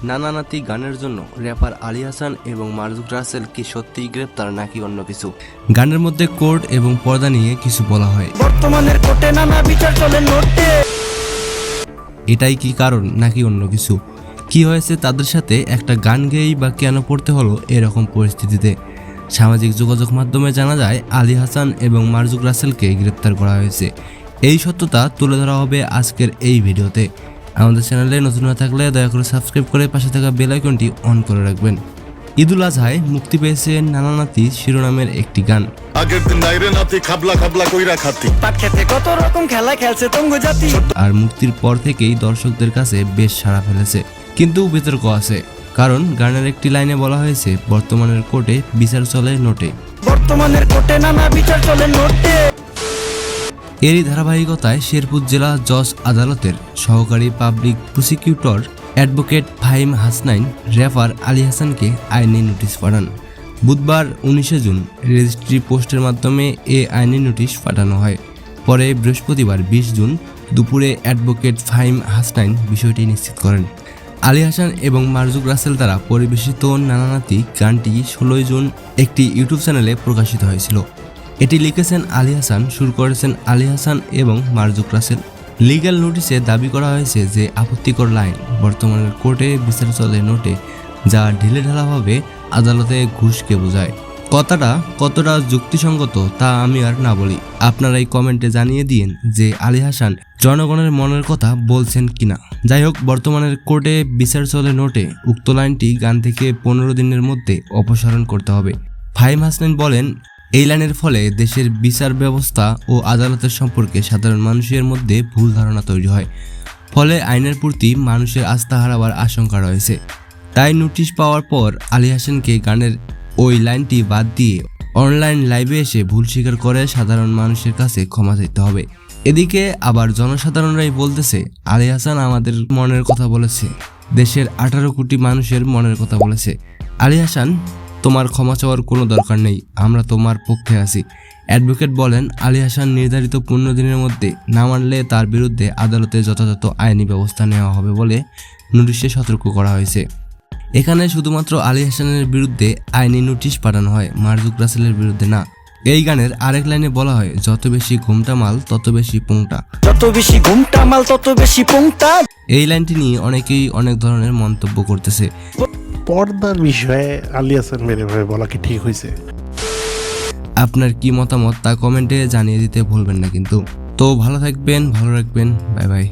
নানা নাতি গানের জন্য র্যাপার আলী হাসান এবং মারজুক রাসেল কি সত্যিই গ্রেপ্তার নাকি অন্য কিছু? গানের মধ্যে কোর্ট এবং পর্দা নিয়ে কিছু বলা হয়। বর্তমানের কোর্টে নানা বিচার চলে নোটে। এটাই কি কারণ নাকি অন্য কিছু? কি হয়েছে তাদের সাথে একটা গান গেয়েই বা কেন পড়তে হলো এরকম পরিস্থিতিতে? সামাজিক যোগাযোগ মাধ্যমে জানা যায় আলী হাসান এবং মারজুক রাসেলকে গ্রেপ্তার করা হয়েছে। এই সত্যতা তুলে ধরা হবে আজকের এই ভিডিওতে। আমাদের চ্যানেলে নতুন না থাকলে দয়া করে সাবস্ক্রাইব করে পাশে থাকা বেল আইকনটি অন করে রাখবেন। ঈদুল আজহায় মুক্তি পেয়েছে নানা নাতি শিরোনামের একটি গান। আগের দিন নাইরে নাতি খাবলা খাবলা কইরা খাতি পাট খেতে কত রকম খেলা খেলছে তঙ্গ জাতি। আর মুক্তির পর থেকেই দর্শকদের কাছে বেশ সাড়া ফেলেছে। কিন্তু বিতর্ক আছে, কারণ গানের একটি লাইনে বলা হয়েছে বর্তমানের কোর্টে বিচার চলে নোটে। বর্তমানের কোর্টে নানা বিচার চলে নোটে। এরই ধারাবাহিকতায় শেরপুর জেলা জজ আদালতের সহকারী public prosecutor advocate Fahim Hasnain rapper Ali হাসানকে আইনি নোটিশ পাঠান। বুধবার 19 জুন রেজিস্ট্রি পোস্টের মাধ্যমে এ আইনি নোটিশ পাঠানো হয়। পরে বৃহস্পতিবার 20 জুন দুপুরে অ্যাডভোকেট ফাহিম হাসনাইন বিষয়টি নিশ্চিত করেন। আলী হাসান এবং মারজুক রাসেল দ্বারা পরিবেশিত নানা নাতি গানটি 16 জুন একটি ইউটিউব চ্যানেলে প্রকাশিত হয়েছিল। এটি লিখেছেন আলী হাসান, সুর করেছেন আলী হাসান এবং মারজুক রাসেল। লিগ্যাল নোটিশে দাবি করা হয়েছে যে আপত্তিকর লাইন বর্তমানের কোর্টে বিচার চলে নোটে, যা ঢিলেঢালাভাবে আদালতে ঘুষকে বোঝায়। কথাটা কতটা যুক্তিসঙ্গত তা আমি আর না বলি, আপনারাই কমেন্টে জানিয়ে দিন যে আলী হাসান জনগণের মনের কথা বলছেন কিনা। যাই হোক, বর্তমানের কোর্টে বিচার চলে নোটে উক্ত লাইনটি গান থেকে 15 দিনের মধ্যে অপসারণ করতে হবে। ফাহিম হাসনাইন বলেন, এই লাইনের ফলে দেশের বিচার ব্যবস্থা ও আদালতের সম্পর্কে সাধারণ মানুষের মধ্যে ভুল ধারণা তৈরি হয়, ফলে আইনের প্রতি মানুষের আস্থা হারাবার আশঙ্কা রয়েছে। তাই নোটিশ পাওয়ার পর আলী হাসানকে গানের ওই লাইনটি বাদ দিয়ে অনলাইন লাইভে এসে ভুল স্বীকার করে সাধারণ মানুষের কাছে ক্ষমা চাইতে হবে। এদিকে আবার জনসাধারণরাই বলতেছে, আলী হাসান আমাদের মনের কথা বলেছে, দেশের 18 কোটি মানুষের মনের কথা বলেছে। আলী হাসান, তোমার ক্ষমা চাওয়ার কোনো দরকার নেই, আমরা তোমার পক্ষে আছি। অ্যাডভোকেট বলেন, আলী হাসান নির্ধারিত 15 দিনের মধ্যে না মানলে তার বিরুদ্ধে আদালতে যথাযথ আইনি ব্যবস্থা নেওয়া হবে বলে নোটিশে সতর্ক করা হয়েছে। এখানে শুধুমাত্র আলী হাসানের বিরুদ্ধে আইনি নোটিশ পাঠানো হয়, মারজুক রাসেলের বিরুদ্ধে না। এই গানের আরেক লাইনে বলা হয়, যত বেশি ঘুমটা মাল তত বেশি পুংটা। যত বেশি ঘুমটা মাল তত বেশি পুংটা। এই লাইনটি নিয়ে অনেকেই অনেক ধরনের মন্তব্য করতেছে। পর্দার বিষয়ে আলী হাসান মেরে ভাই বলা কি ঠিক হয়েছে? আপনার কি মতামত তা কমেন্টে জানিয়ে দিতে ভুলবেন না কিন্তু। তো ভালো থাকবেন, ভালো রাখবেন, বাই বাই।